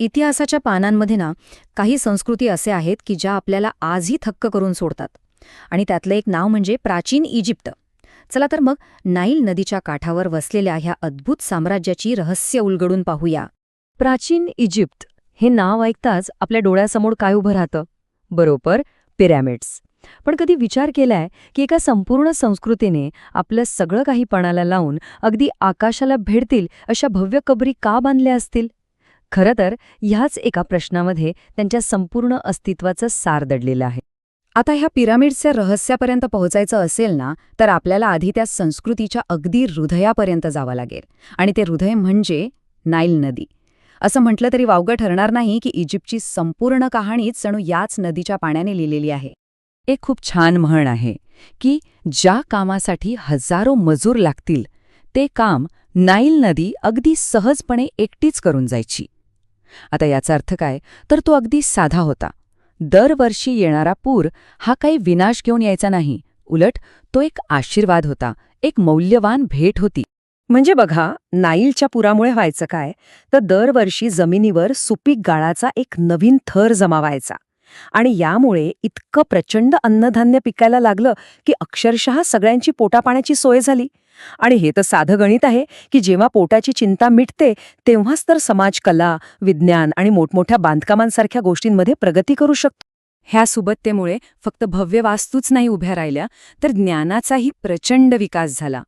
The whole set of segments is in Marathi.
इतिहासाच्या पानांमध्ये ना काही संस्कृती असे आहेत की ज्या आपल्याला आजही थक्क करून सोडतात. आणि त्यातलं एक नाव म्हणजे प्राचीन इजिप्त. चला तर मग नाईल नदीच्या काठावर वसलेल्या ह्या अद्भुत साम्राज्याची रहस्य उलगडून पाहूया. प्राचीन इजिप्त हे नाव ऐकताच आपल्या डोळ्यासमोर काय उभं राहतं? बरोबर, पिरॅमिड्स. पण कधी विचार केलाय की एका संपूर्ण संस्कृतीने आपलं सगळं काही पणाला लावून अगदी आकाशाला भेटतील अशा भव्य कबरी का बांधल्या असतील? खरं तर ह्याच एका प्रश्नामध्ये त्यांच्या संपूर्ण अस्तित्वाचं सार दडलेलं आहे. आता ह्या पिरामिड्सच्या रहस्यापर्यंत पोहोचायचं असेल ना, तर आपल्याला आधी त्या संस्कृतीच्या अगदी हृदयापर्यंत जावं लागेल. आणि ते हृदय म्हणजे नाईल नदी. असं म्हटलं तरी वावगं ठरणार नाही की इजिप्तची संपूर्ण कहाणीच जणू याच नदीच्या पाण्याने लिहिलेली आहे. एक खूप छान म्हण आहे की ज्या कामासाठी हजारो मजूर लागतील ते काम नाईल नदी अगदी सहजपणे एकटीच करून जायची. आता याचा अर्थ काय, तर तो अगदी साधा होता. दरवर्षी येणारा पूर हा काही विनाश घेऊन यायचा नाही, उलट तो एक आशीर्वाद होता, एक मौल्यवान भेट होती. म्हणजे बघा, नाईलच्या पुरामुळे व्हायचं काय, तर दरवर्षी जमिनीवर सुपीक गाळाचा एक नवीन थर जमा व्हायचा. आणि यामुळे इतकं प्रचंड अन्नधान्य पिकायला लागलं की अक्षरशः सगळ्यांची पोटापाण्याची सोय झाली. आणि हे तर साधं गणित आहे की जेव्हा पोटाची चिंता मिटते तेव्हाच तर समाज, कला, विज्ञान आणि मोठमोठ्या बांधकामांसारख्या गोष्टींमध्ये प्रगती करू शकतो. ह्या सुबत्तेमुळे फक्त भव्य वास्तूच नाही उभ्या राहिल्या, तर ज्ञानाचाही प्रचंड विकास झाला.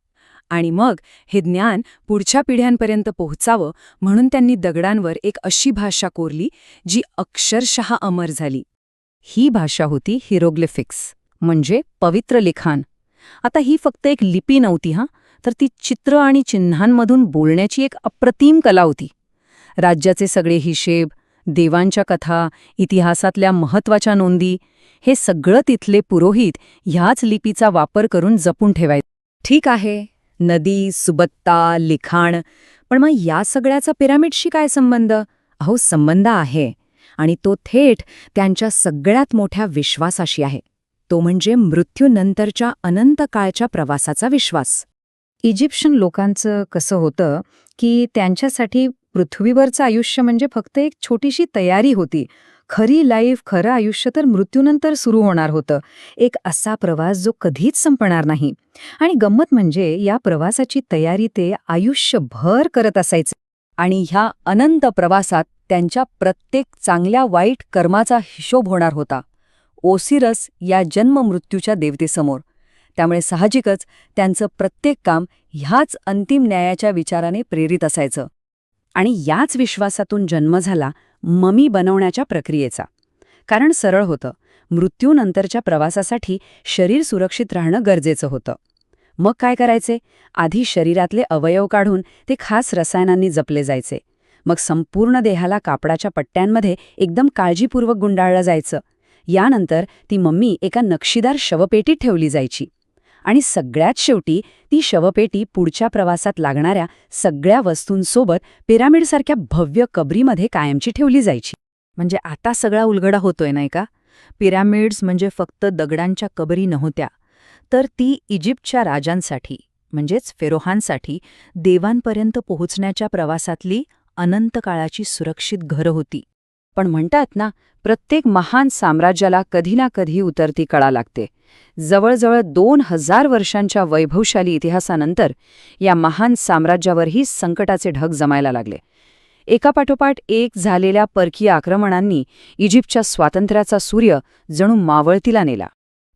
आणि मग हे ज्ञान पुढच्या पिढ्यांपर्यंत पोहोचावं म्हणून त्यांनी दगडांवर एक अशी भाषा कोरली जी अक्षरशः अमर झाली. ही भाषा होती हिरोग्लिफिक्स, म्हणजे पवित्र लिखाण. आता ही फक्त एक लिपी नव्हती तर ती चित्र आणि चिन्हांमधून बोलण्याची एक अप्रतिम कला होती. राज्याचे सगळे हिशेब, देवांच्या कथा, इतिहासातल्या महत्त्वाच्या नोंदी, हे सगळं तिथले पुरोहित ह्याच लिपीचा वापर करून जपून ठेवायचे. ठीक आहे, नदी, सुबत्ता, लिखाण, पण मग या सगळ्याचा पिरामिडशी काय संबंध? अहो, संबंध आहे. आणि तो थेट त्यांच्या सगळ्यात मोठ्या विश्वासाशी आहे. तो म्हणजे मृत्यूनंतरच्या अनंत काळच्या प्रवासाचा विश्वास. इजिप्शियन लोकांचं कसं होतं की त्यांच्यासाठी पृथ्वीवरचं आयुष्य म्हणजे फक्त एक छोटीशी तयारी होती. खरी लाईफ, खरं आयुष्य तर मृत्यूनंतर सुरू होणार होतं. एक असा प्रवास जो कधीच संपणार नाही. आणि गंमत म्हणजे या प्रवासाची तयारी ते आयुष्यभर करत असायचे. आणि ह्या अनंत प्रवासात त्यांच्या प्रत्येक चांगल्या वाईट कर्माचा हिशोब होणार होता, ओसिरस या जन्ममृत्यूच्या देवतेसमोर. त्यामुळे साहजिकच त्यांचं प्रत्येक काम ह्याच अंतिम न्यायाच्या विचाराने प्रेरित असायचं. आणि याच विश्वासातून जन्म झाला ममी बनवण्याच्या प्रक्रियेचा. कारण सरळ होतं, मृत्यूनंतरच्या प्रवासासाठी शरीर सुरक्षित राहणं गरजेचं होतं. मग काय करायचे? आधी शरीरातले अवयव काढून ते खास रसायनांनी जपले जायचे. मग संपूर्ण देहाला कापडाच्या पट्ट्यांमध्ये एकदम काळजीपूर्वक गुंडाळलं जायचं. यानंतर ती मम्मी एका नक्षीदार शवपेटीत ठेवली जायची. आणि सगळ्यात शेवटी ती शवपेटी पुढच्या प्रवासात लागणाऱ्या सगळ्या वस्तूंसोबत पिरामिडसारख्या भव्य कबरीमध्ये कायमची ठेवली जायची. म्हणजे आता सगळा उलगडा होतोय नाही का? पिरामिड्स म्हणजे फक्त दगडांच्या कबरी नव्हत्या, तर ती इजिप्तच्या राजांसाठी म्हणजेच फेरोहांसाठी देवांपर्यंत पोहोचण्याच्या प्रवासातली अनंत काळाची सुरक्षित घरं होती. पण म्हणतात ना, प्रत्येक महान साम्राज्याला कधी ना कधी उतरती कळा लागते. जवळजवळ 2000 वर्षांच्या वैभवशाली इतिहासानंतर या महान साम्राज्यावरही संकटाचे ढग जमायला लागले. एकापाठोपाठ एक झालेल्या परकीय आक्रमणांनी इजिप्तच्या स्वातंत्र्याचा सूर्य जणू मावळतीला नेला.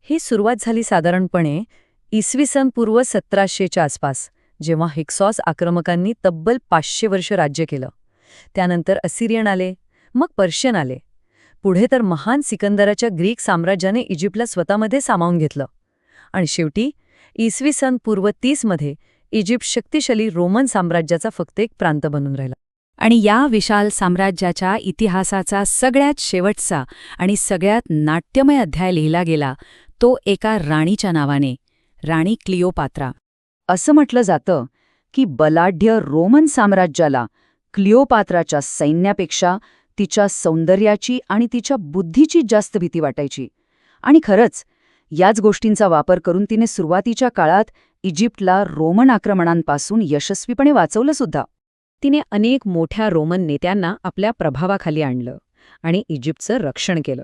ही सुरुवात झाली साधारणपणे इसवी सन पूर्व 1700च्या आसपास, जेव्हा हिक्सॉस आक्रमकांनी तब्बल 500 वर्ष राज्य केलं. त्यानंतर असिरियन आले, मग पर्शियन आले. पुढे तर महान सिकंदराच्या ग्रीक साम्राज्याने इजिप्तला स्वतःमध्ये सामावून घेतलं. आणि शेवटी इसवी सन पूर्व 30मध्ये इजिप्त शक्तिशाली रोमन साम्राज्याचा फक्त एक प्रांत बनून राहिला. आणि या विशाल साम्राज्याच्या इतिहासाचा सगळ्यात शेवटचा आणि सगळ्यात नाट्यमय अध्याय लिहिला गेला तो एका राणीच्या नावाने, राणी क्लिओपात्रा. असं म्हटलं जातं की बलाढ्य रोमन साम्राज्याला क्लिओपात्राच्या सैन्यापेक्षा तिच्या सौंदर्याची आणि तिच्या बुद्धीची जास्त भीती वाटायची. आणि खरंच याच गोष्टींचा वापर करून तिने सुरुवातीच्या काळात इजिप्तला रोमन आक्रमणांपासून यशस्वीपणे वाचवलं सुद्धा. तिने अनेक मोठ्या रोमन नेत्यांना आपल्या प्रभावाखाली आणलं आणि इजिप्तचं रक्षण केलं.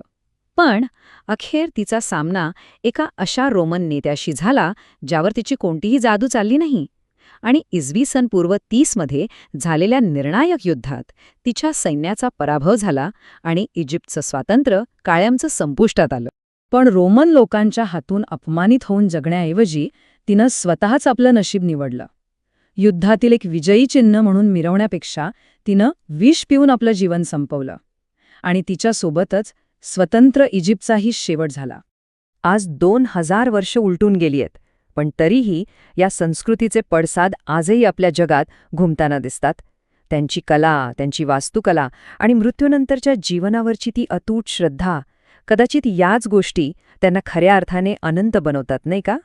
पण अखेर तिचा सामना एका अशा रोमन नेत्याशी झाला ज्यावर तिची कोणतीही जादू चालली नाही. आणि इसवी सन पूर्व 30 मध्ये झालेल्या निर्णायक युद्धात तिच्या सैन्याचा पराभव झाला आणि इजिप्तचं स्वातंत्र्य कायमचं संपुष्टात आलं. पण रोमन लोकांच्या हातून अपमानित होऊन जगण्याऐवजी तिनं स्वतःच आपलं नशीब निवडलं. युद्धातील एक विजयी चिन्ह म्हणून मिरवण्यापेक्षा तिनं विष पिऊन आपलं जीवन संपवलं. आणि तिच्यासोबतच स्वतंत्र इजिप्तचाही शेवट झाला. आज 2000 वर्ष उलटून गेलीयत, पण तरीही या संस्कृतीचे पडसाद आजही आपल्या जगात घुमताना दिसतात. त्यांची कला, त्यांची वास्तुकला आणि मृत्यूनंतरच्या जीवनावरची ती अतूट श्रद्धा, कदाचित याच गोष्टी त्यांना खऱ्या अर्थाने अनंत बनवतात, नाही का?